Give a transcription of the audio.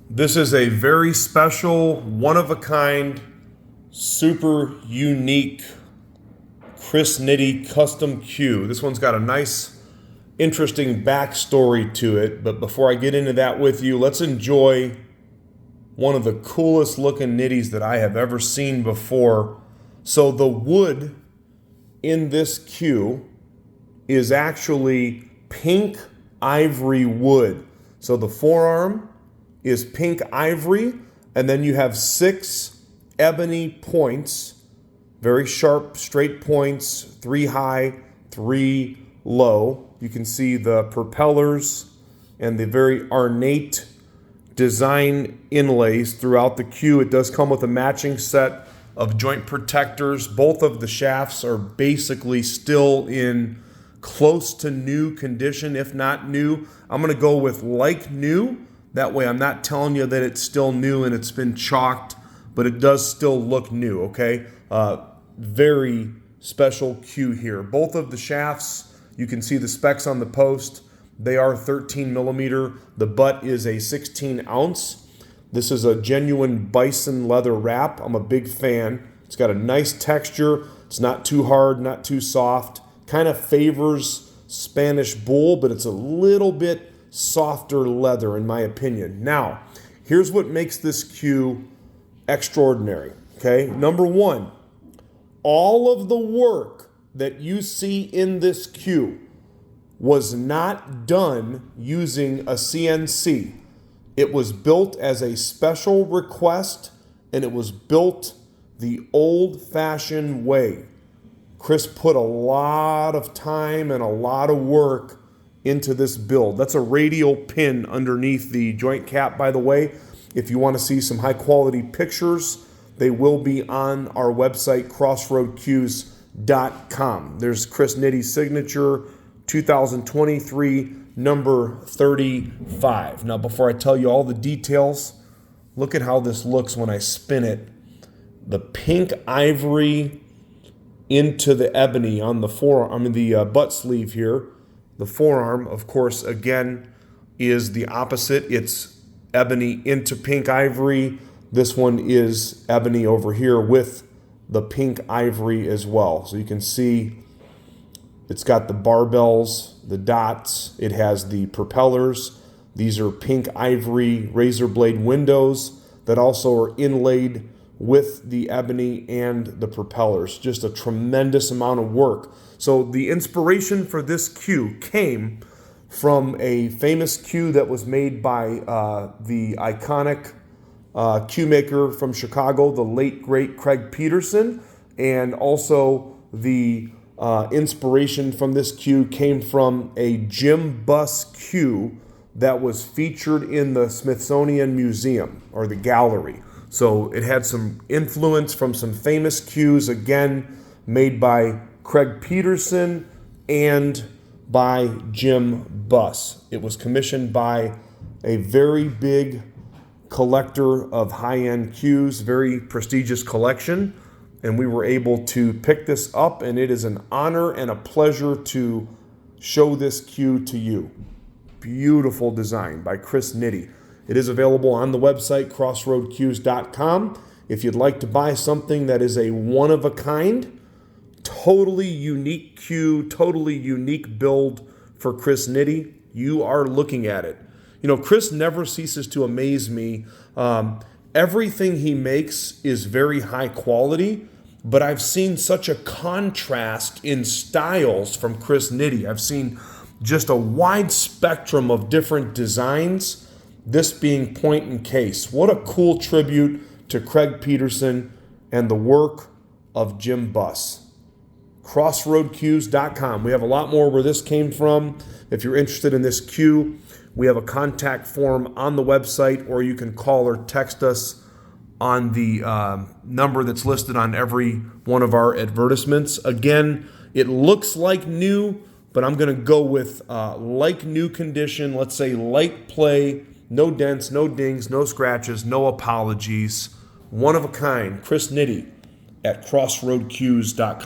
This is a very special, one-of-a-kind, super unique Chris Nitti custom cue. This one's got a nice, interesting backstory to it. But before I get into that with you, let's enjoy one of the coolest looking Nitties that I have ever seen before. So the wood in this cue is actually pink ivory wood. So the forearm is pink ivory, and then you have 6 ebony points, very sharp, straight points, 3 high, 3 low. You can see the propellers and the very ornate design inlays throughout the cue. It does come with a matching set of joint protectors. Both of the shafts are basically still in close to new condition, if not new. I'm going to go with like new. That way I'm not telling you that it's still new and it's been chalked, but it does still look new, okay? Very special cue here. Both of the shafts, you can see the specs on the post. They are 13 millimeter. The butt is a 16 ounce. This is a genuine bison leather wrap. I'm a big fan. It's got a nice texture. It's not too hard, not too soft. Kind of favors Spanish bull, but it's a little bit softer leather in my opinion. Now, here's what makes this cue extraordinary, okay? Number one, all of the work that you see in this cue was not done using a CNC. It was built as a special request, and it was built the old-fashioned way. Chris put a lot of time and a lot of work into this build. That's a radial pin underneath the joint cap, by the way. If you want to see some high-quality pictures, they will be on our website, crossroadcues.com. There's Chris Nitti's signature, 2023, number 35. Now, before I tell you all the details, look at how this looks when I spin it. The pink ivory into the ebony on the forearm, the butt sleeve here. The forearm, of course, again, is the opposite. It's ebony into pink ivory. This one is ebony over here with the pink ivory as well. So you can see it's got the barbells, the dots. It has the propellers. These are pink ivory razor blade windows that also are inlaid with the ebony and the propellers. Just a tremendous amount of work. So the inspiration for this cue came from a famous cue that was made by the iconic cue maker from Chicago, the late great Craig Peterson, and also the inspiration from this cue came from a Jim Buss cue that was featured in the Smithsonian Museum or the gallery. So it had some influence from some famous cues, again, made by Craig Peterson and by Jim Buss. It was commissioned by a very big collector of high-end cues, very prestigious collection, and we were able to pick this up, and it is an honor and a pleasure to show this cue to you. Beautiful design by Chris Nitti. It is available on the website, crossroadcues.com. If you'd like to buy something that is a one-of-a-kind, totally unique cue, totally unique build for Chris Nitti, you are looking at it. You know, Chris never ceases to amaze me. Everything he makes is very high quality, but I've seen such a contrast in styles from Chris Nitti. I've seen just a wide spectrum of different designs, this being point and case. What a cool tribute to Craig Peterson and the work of Jim Buss. Crossroadcues.com. We have a lot more where this came from. If you're interested in this cue, we have a contact form on the website, or you can call or text us on the number that's listed on every one of our advertisements. Again, it looks like new, but I'm going to go with like new condition. Let's say light play, no dents, no dings, no scratches, no apologies. One of a kind. Chris Nitti at crossroadcues.com.